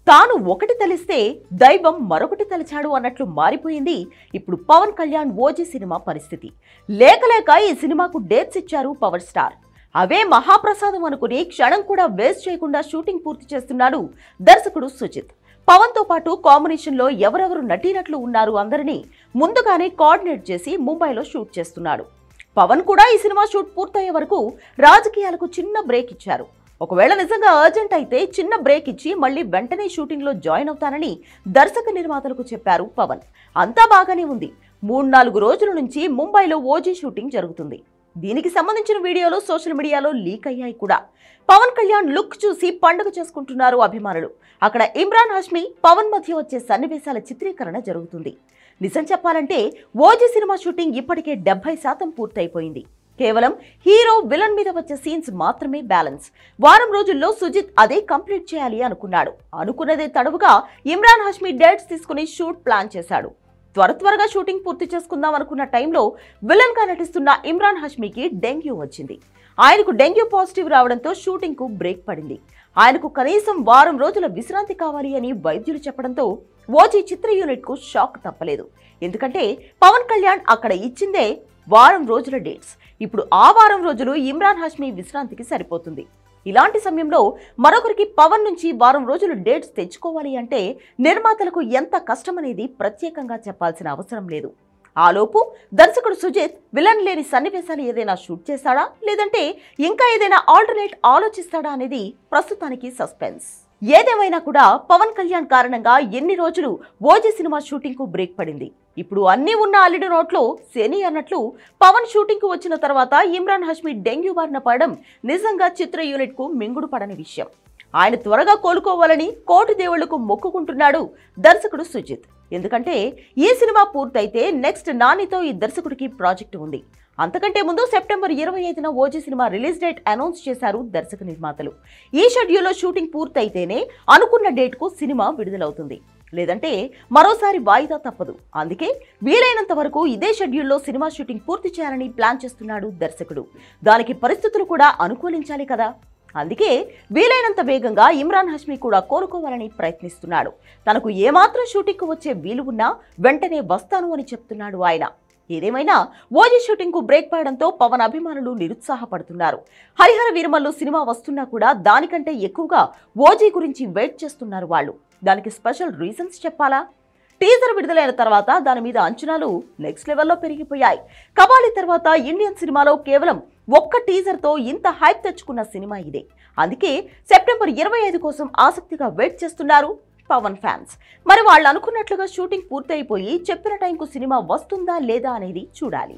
తాను ఒకటి తలిస్తే దైవం మరొకటి తలిచాడు అన్నట్లు మారిపోయింది ఇప్పుడు పవన్ కళ్యాణ్ ఓజీ సినిమా పరిస్థితి. లేక ఈ సినిమాకు డేట్స్ ఇచ్చారు పవర్ స్టార్. అవే మహాప్రసాదం అనుకుని క్షణం కూడా వేస్ట్ చేయకుండా షూటింగ్ పూర్తి చేస్తున్నాడు దర్శకుడు సుజిత్. పవన్ తో పాటు కాంబినేషన్ లో ఎవరెవరు నటీనట్లు ఉన్నారు అందరినీ ముందుగానే కోఆర్డినేట్ చేసి ముంబైలో షూట్ చేస్తున్నాడు. పవన్ కూడా ఈ సినిమా షూట్ పూర్తయ్యే వరకు రాజకీయాలకు చిన్న బ్రేక్ ఇచ్చారు. ఒకవేళ నిజంగా అర్జెంట్ అయితే చిన్న బ్రేక్ ఇచ్చి మళ్ళీ వెంటనే షూటింగ్ లో జాయిన్ అవుతానని దర్శక నిర్మాతలకు చెప్పారు పవన్. అంతా బాగానే ఉంది. 3-4 రోజుల నుంచి ముంబైలో ఓజీ షూటింగ్ జరుగుతుంది. దీనికి సంబంధించిన వీడియోలు సోషల్ మీడియాలో లీక్ అయ్యాయి కూడా. పవన్ కళ్యాణ్ లుక్ చూసి పండుగ చేసుకుంటున్నారు అభిమానులు. అక్కడ ఇమ్రాన్ హాష్మి పవన్ మధ్య వచ్చే సన్నివేశాల చిత్రీకరణ జరుగుతుంది. నిజం చెప్పాలంటే ఓజీ సినిమా షూటింగ్ ఇప్పటికే 70% పూర్తయిపోయింది. కేవలం హీరో విలన్ మీద వచ్చే సీన్స్ మాత్రమే బ్యాలెన్స్. వారం రోజుల్లో సుజిత్ అదే కంప్లీట్ చేయాలి అనుకున్నాడు. అనుకున్నదే తడవుగా ఇమ్రాన్ హాష్మి డేట్స్ తీసుకుని షూట్ ప్లాన్ చేశాడు. త్వరగా షూటింగ్ పూర్తి చేసుకుందాం అనుకున్న టైంలో విలన్ గా నటిస్తున్న ఇమ్రాన్ హాష్మికి డెంగ్యూ వచ్చింది. ఆయనకు డెంగ్యూ పాజిటివ్ రావడంతో షూటింగ్ కు బ్రేక్ పడింది. ఆయనకు కనీసం వారం రోజుల విశ్రాంతి కావాలి అని వైద్యులు చెప్పడంతో ఓజీ చిత్ర యూనిట్ కు షాక్ తప్పలేదు. ఎందుకంటే పవన్ కళ్యాణ్ అక్కడ ఇచ్చిందే వారం రోజుల డేట్స్. ఇప్పుడు ఆ వారం రోజులు ఇమ్రాన్ హాష్మి విశ్రాంతికి సరిపోతుంది. ఇలాంటి సమయంలో మరొకరికి పవన్ నుంచి వారం రోజులు డేట్స్ తెచ్చుకోవాలి అంటే నిర్మాతలకు ఎంత కష్టమనేది ప్రత్యేకంగా చెప్పాల్సిన అవసరం లేదు. ఆలోపు దర్శకుడు సుజిత్ విలన్ లేని సన్నివేశాలు ఏదైనా షూట్ చేస్తాడా, లేదంటే ఇంకా ఏదైనా ఆల్టర్నేట్ ఆలోచిస్తాడా అనేది ప్రస్తుతానికి సస్పెన్స్. ఏదేమైనా కూడా పవన్ కళ్యాణ్ కారణంగా ఎన్ని రోజులు ఓజీ సినిమా షూటింగ్ కు బ్రేక్ పడింది. ఇప్పుడు అన్నీ ఉన్న అల్లుడి నోట్లో శని అన్నట్లు పవన్ షూటింగ్ కు వచ్చిన తర్వాత ఇమ్రాన్ హాష్మి డెంగ్యూ బారిన పడడం నిజంగా చిత్ర యూనిట్ కు మింగుడు పడని విషయం. ఆయన త్వరగా కోలుకోవాలని కోటి దేవుళ్లకు మొక్కుకుంటున్నాడు దర్శకుడు సుజిత్. ఎందుకంటే ఈ సినిమా పూర్తయితే నెక్స్ట్ నానితో ఈ దర్శకుడికి ప్రాజెక్టు ఉంది. అంతకంటే ముందు సెప్టెంబర్ 25న ఓజీ సినిమా రిలీజ్ డేట్ అనౌన్స్ చేశారు దర్శక నిర్మాతలు. ఈ షెడ్యూల్లో షూటింగ్ పూర్తయితేనే అనుకున్న డేట్ కు సినిమా విడుదలవుతుంది. లేదంటే మరోసారి వాయిదా తప్పదు. అందుకే వీలైనంత వరకు ఇదే షెడ్యూల్లో సినిమా షూటింగ్ పూర్తి చేయాలని ప్లాన్ చేస్తున్నాడు దర్శకుడు. దానికి పరిస్థితులు కూడా అనుకూలించాలి కదా. అందుకే వీలైనంత వేగంగా ఇమ్రాన్ హాష్మి కూడా కోలుకోవాలని ప్రయత్నిస్తున్నాడు. తనకు ఏమాత్రం షూటింగ్ కు వచ్చే వీలు ఉన్నా వెంటనే వస్తాను అని చెప్తున్నాడు ఆయన. ఏదేమైనా ఓజీ షూటింగ్ కు బ్రేక్ పడడంతో పవన్ అభిమానులు నిరుత్సాహపడుతున్నారు. హరిహర వీరమల్లు సినిమా వస్తున్నా కూడా దానికంటే ఎక్కువగా ఓజీ గురించి వెయిట్ చేస్తున్నారు వాళ్ళు. దానికి స్పెషల్ రీజన్స్ చెప్పాలా? టీజర్ విడుదలైన తర్వాత దాని మీద అంచనాలు నెక్స్ట్ లెవెల్లో పెరిగిపోయాయి. కబాలి తర్వాత ఇండియన్ సినిమాలో కేవలం ఒక్క టీజర్ తో ఇంత హైప్ తెచ్చుకున్న సినిమా ఇదే. అందుకే సెప్టెంబర్ 25 కోసం ఆసక్తిగా వెయిట్ చేస్తున్నారు పవన్ ఫ్యాన్స్. మరి వాళ్ళు అనుకున్నట్లుగా షూటింగ్ పూర్తయిపోయి చెప్పిన టైంకు సినిమా వస్తుందా లేదా అనేది చూడాలి.